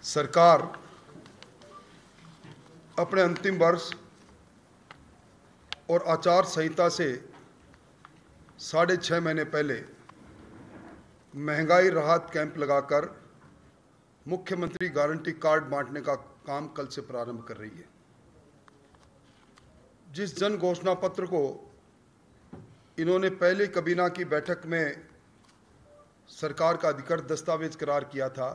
सरकार अपने अंतिम वर्ष और आचार संहिता से 6.5 महीने पहले महंगाई राहत कैंप लगाकर मुख्यमंत्री गारंटी कार्ड बांटने का काम कल से प्रारंभ कर रही है। जिस जन घोषणा पत्र को इन्होंने पहले कैबिनेट की बैठक में सरकार का अधिकृत दस्तावेज करार किया था,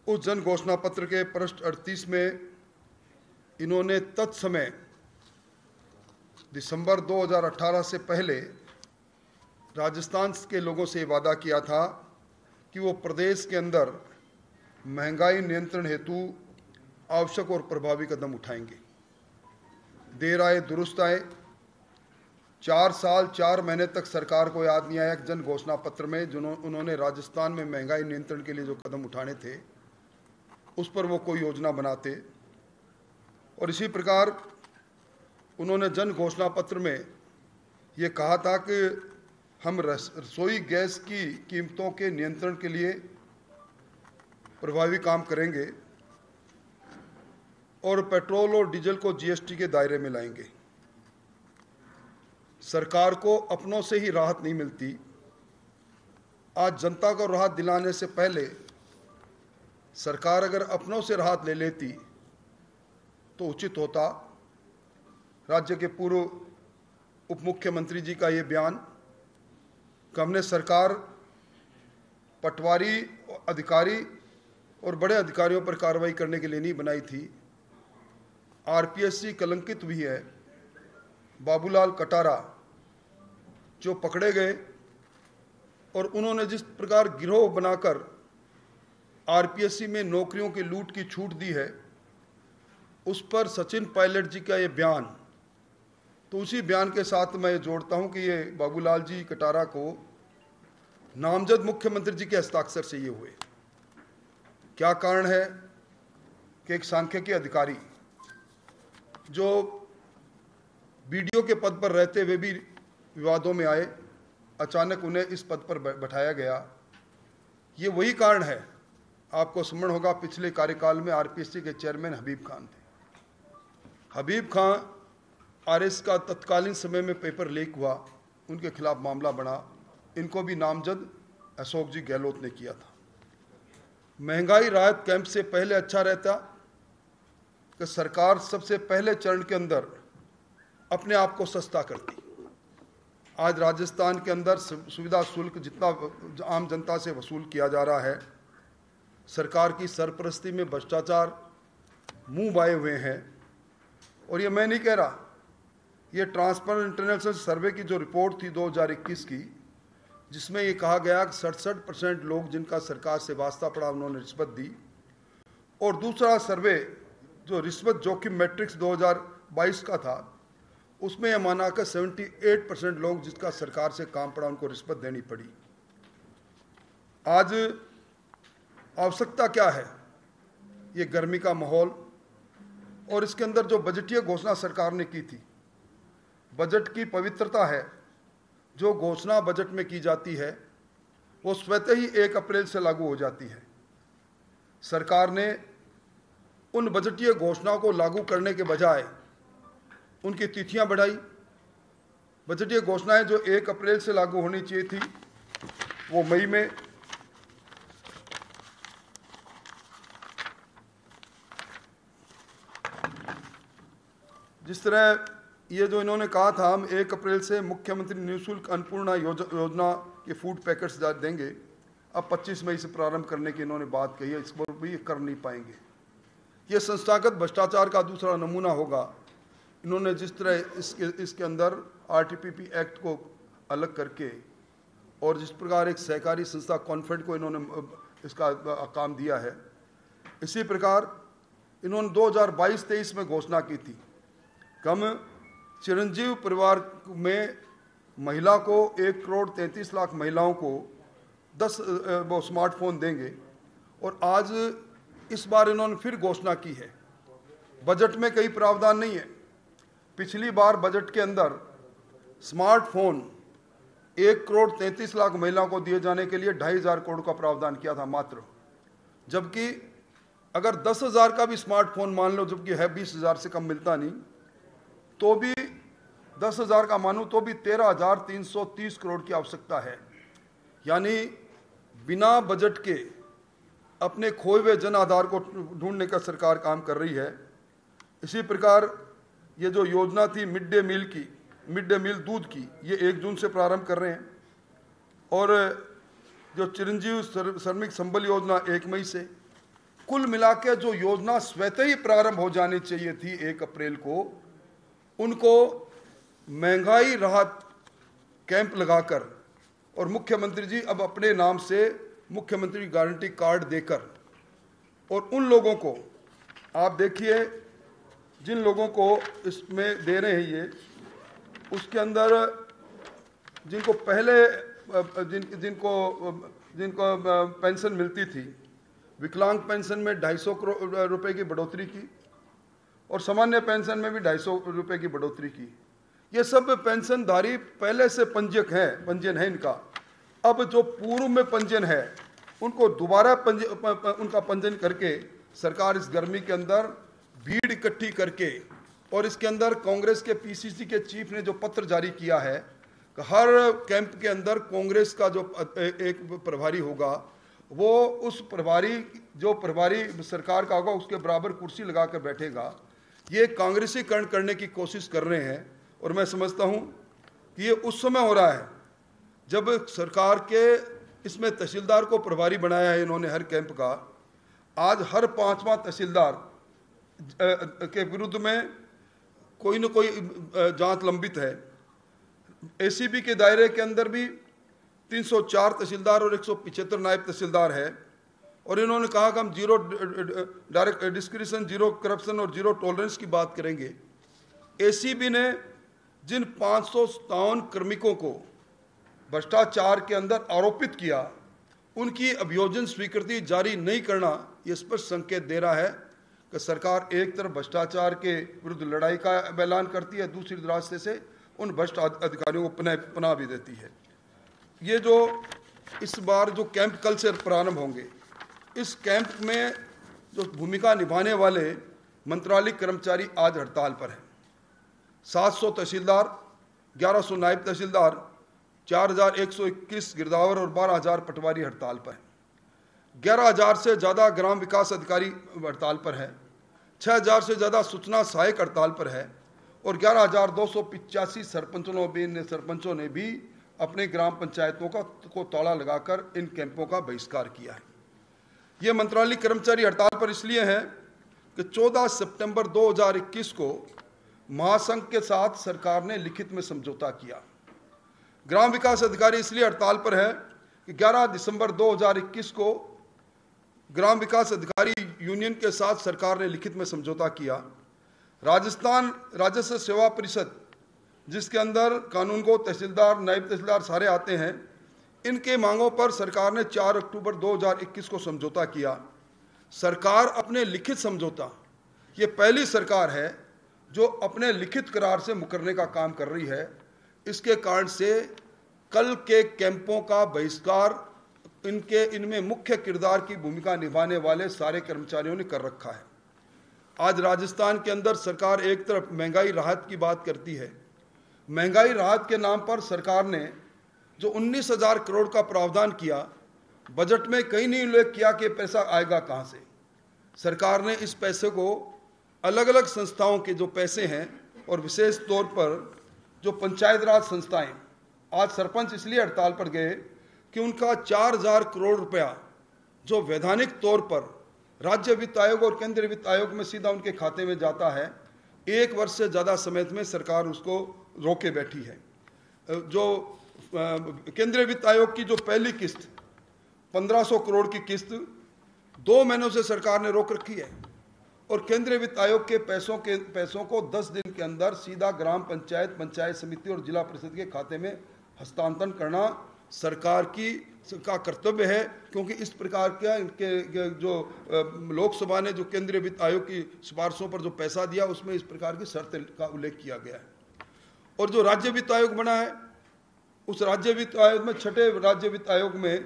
उस जन घोषणा पत्र के पृष्ठ 38 में इन्होंने तत्समय दिसंबर 2018 से पहले राजस्थान के लोगों से वादा किया था कि वो प्रदेश के अंदर महंगाई नियंत्रण हेतु आवश्यक और प्रभावी कदम उठाएंगे। देर आए दुरुस्त आए, 4 साल 4 महीने तक सरकार को याद नहीं आया कि जन घोषणा पत्र में उन्होंने राजस्थान में महंगाई नियंत्रण के लिए जो कदम उठाने थे उस पर वो कोई योजना बनाते। और इसी प्रकार उन्होंने जन घोषणा पत्र में ये कहा था कि हम रसोई गैस की कीमतों के नियंत्रण के लिए प्रभावी काम करेंगे और पेट्रोल और डीजल को जीएसटी के दायरे में लाएंगे। सरकार को अपनों से ही राहत नहीं मिलती। आज जनता को राहत दिलाने से पहले सरकार अगर अपनों से राहत ले लेती तो उचित होता। राज्य के पूर्व उप मुख्यमंत्री जी का ये बयान कि हमने सरकार पटवारी अधिकारी और बड़े अधिकारियों पर कार्रवाई करने के लिए नहीं बनाई थी। आरपीएससी कलंकित हुई है। बाबूलाल कटारा जो पकड़े गए और उन्होंने जिस प्रकार गिरोह बनाकर आरपीएससी में नौकरियों की लूट की छूट दी है, उस पर सचिन पायलट जी का ये बयान, तो उसी बयान के साथ मैं जोड़ता हूं कि ये बाबूलाल जी कटारा को नामजद मुख्यमंत्री जी के हस्ताक्षर से ये हुए। क्या कारण है कि एक सांख्यिकी अधिकारी जो बीडीओ के पद पर रहते हुए भी विवादों में आए, अचानक उन्हें इस पद पर बैठाया गया। ये वही कारण है। आपको स्मरण होगा पिछले कार्यकाल में आरपीएससी के चेयरमैन हबीब खान थे। हबीब खान आरएस का तत्कालीन समय में पेपर लीक हुआ, उनके खिलाफ मामला बना। इनको भी नामजद अशोक जी गहलोत ने किया था। महंगाई राहत कैंप से पहले अच्छा रहता कि सरकार सबसे पहले चरण के अंदर अपने आप को सस्ता करती। आज राजस्थान के अंदर सुविधा शुल्क जितना आम जनता से वसूल किया जा रहा है, सरकार की सरपरस्ती में भ्रष्टाचार मुंह बाए हुए हैं। और ये मैं नहीं कह रहा, ये ट्रांसपेरेंट इंटरनेशनल सर्वे की जो रिपोर्ट थी 2021 की, जिसमें ये कहा गया कि 67% लोग जिनका सरकार से वास्ता पड़ा उन्होंने रिश्वत दी। और दूसरा सर्वे जो रिश्वत जोखिम मैट्रिक्स 2022 का था, उसमें यह माना कि 78% लोग जिसका सरकार से काम पड़ा उनको रिश्वत देनी पड़ी। आज आवश्यकता क्या है? ये गर्मी का माहौल और इसके अंदर जो बजटीय घोषणा सरकार ने की थी, बजट की पवित्रता है। जो घोषणा बजट में की जाती है वो स्वतः ही 1 अप्रैल से लागू हो जाती है। सरकार ने उन बजटीय घोषणाओं को लागू करने के बजाय उनकी तिथियां बढ़ाई। बजटीय घोषणाएं जो 1 अप्रैल से लागू होनी चाहिए थी वो मई में, जिस तरह ये जो इन्होंने कहा था हम 1 अप्रैल से मुख्यमंत्री निःशुल्क अन्नपूर्णा योजना के फूड पैकेट्स देंगे, अब 25 मई से प्रारंभ करने की इन्होंने बात कही है। इस पर भी कर नहीं पाएंगे। ये संस्थागत भ्रष्टाचार का दूसरा नमूना होगा। इन्होंने जिस तरह इसके अंदर आरटीपीपी एक्ट को अलग करके और जिस प्रकार एक सहकारी संस्था कॉन्फेड को इन्होंने इसका काम दिया है, इसी प्रकार इन्होंने 2022-23 में घोषणा की थी कम चिरंजीव परिवार में महिला को 1,33,00,000 महिलाओं को 10 वो स्मार्टफोन देंगे। और आज इस बार इन्होंने फिर घोषणा की है। बजट में कई प्रावधान नहीं है। पिछली बार बजट के अंदर स्मार्टफोन 1,33,00,000 महिलाओं को दिए जाने के लिए 2,500 करोड़ का प्रावधान किया था मात्र, जबकि अगर 10,000 का भी स्मार्टफोन मान लो, जबकि है 20,000 से कम मिलता नहीं, तो भी 10,000 का मानूं तो भी 13,330 करोड़ की आवश्यकता है। यानी बिना बजट के अपने खोए हुए जन आधार को ढूंढने का सरकार काम कर रही है। इसी प्रकार ये जो योजना थी मिड डे मील दूध की, ये 1 जून से प्रारंभ कर रहे हैं, और जो चिरंजीव श्रमिक संबल योजना 1 मई से। कुल मिला के जो योजना स्वतः ही प्रारंभ हो जानी चाहिए थी 1 अप्रैल को, उनको महंगाई राहत कैंप लगाकर और मुख्यमंत्री जी अब अपने नाम से मुख्यमंत्री गारंटी कार्ड देकर, और उन लोगों को आप देखिए जिन लोगों को इसमें दे रहे हैं ये, उसके अंदर जिनको पहले जिनको पेंशन मिलती थी, विकलांग पेंशन में 250 रुपये की बढ़ोतरी की, और सामान्य पेंशन में भी 250 रुपये की बढ़ोतरी की। ये सब पेंशनधारी पहले से पंजीयन है इनका। अब जो पूर्व में पंजीयन है उनको दोबारा उनका पंजीयन करके सरकार इस गर्मी के अंदर भीड़ इकट्ठी करके, और इसके अंदर कांग्रेस के पीसीसी के चीफ ने जो पत्र जारी किया है कि हर कैंप के अंदर कांग्रेस का जो एक प्रभारी होगा, वो उस प्रभारी सरकार का होगा, उसके बराबर कुर्सी लगाकर बैठेगा। ये कांग्रेसीकरण करने की कोशिश कर रहे हैं, और मैं समझता हूं कि ये उस समय हो रहा है जब सरकार के इसमें तहसीलदार को प्रभारी बनाया है इन्होंने हर कैंप का। आज हर 5वां तहसीलदार के विरुद्ध में कोई न कोई जांच लंबित है। एसीबी के दायरे के अंदर भी 304 तहसीलदार और 175 नायब तहसीलदार है, और इन्होंने कहा कि हम zero direct discretion, zero corruption और जीरो टॉलरेंस की बात करेंगे। एसीबी ने जिन 557 कार्मिकों को भ्रष्टाचार के अंदर आरोपित किया, उनकी अभियोजन स्वीकृति जारी नहीं करना, यह स्पष्ट संकेत दे रहा है कि सरकार एक तरफ भ्रष्टाचार के विरुद्ध लड़ाई का ऐलान करती है, दूसरी रास्ते से उन भ्रष्ट अधिकारियों को पनाह भी देती है। ये जो इस बार जो कैंप कल से प्रारंभ होंगे, इस कैंप में जो भूमिका निभाने वाले मंत्रालय कर्मचारी आज हड़ताल पर हैं। 700 तहसीलदार, 1100 नायब तहसीलदार, 4,121 गिरदावर और 12,000 पटवारी हड़ताल पर हैं। 11,000 से ज़्यादा ग्राम विकास अधिकारी हड़ताल पर है, 6,000 से ज़्यादा सूचना सहायक हड़ताल पर है, और 11,285 सरपंचों ने भी अपने ग्राम पंचायतों को ताला लगाकर इन कैंपों का बहिष्कार किया है। ये मंत्रालय कर्मचारी हड़ताल पर इसलिए हैं कि 14 सितंबर 2021 को महासंघ के साथ सरकार ने लिखित में समझौता किया। ग्राम विकास अधिकारी इसलिए हड़ताल पर है कि 11 दिसंबर 2021 को ग्राम विकास अधिकारी यूनियन के साथ सरकार ने लिखित में समझौता किया। राजस्थान राजस्व सेवा परिषद, जिसके अंदर कानूनगो तहसीलदार, नायब तहसीलदार सारे आते हैं, इनके मांगों पर सरकार ने 4 अक्टूबर 2021 को समझौता किया। सरकार अपने लिखित समझौता, ये पहली सरकार है जो अपने लिखित करार से मुकरने का काम कर रही है। इसके कारण से कल के कैंपों का बहिष्कार इनमें मुख्य किरदार की भूमिका निभाने वाले सारे कर्मचारियों ने कर रखा है। आज राजस्थान के अंदर सरकार एक तरफ महंगाई राहत की बात करती है। महंगाई राहत के नाम पर सरकार ने जो 19,000 करोड़ का प्रावधान किया, बजट में कहीं नहीं उल्लेख किया कि पैसा आएगा कहां से। सरकार ने इस पैसे को अलग अलग संस्थाओं के जो पैसे हैं, और विशेष तौर पर जो पंचायत राज संस्थाएं, आज सरपंच इसलिए हड़ताल पर गए कि उनका 4,000 करोड़ रुपया जो वैधानिक तौर पर राज्य वित्त आयोग और केंद्रीय वित्त आयोग में सीधा उनके खाते में जाता है, 1 वर्ष से ज़्यादा समय में सरकार उसको रोके बैठी है। जो केंद्रीय वित्त आयोग की जो पहली किस्त 1500 करोड़ की किस्त 2 महीनों से सरकार ने रोक रखी है, और केंद्रीय वित्त आयोग के पैसों को 10 दिन के अंदर सीधा ग्राम पंचायत, पंचायत समिति और जिला परिषद के खाते में हस्तांतरण करना सरकार का कर्तव्य है। क्योंकि इस प्रकार का इनके जो लोकसभा ने जो केंद्रीय वित्त आयोग की सिफारिशों पर जो पैसा दिया, उसमें इस प्रकार की शर्त का उल्लेख किया गया है। और जो राज्य वित्त आयोग बना है, उस राज्य वित्त आयोग में, छठे राज्य वित्त आयोग में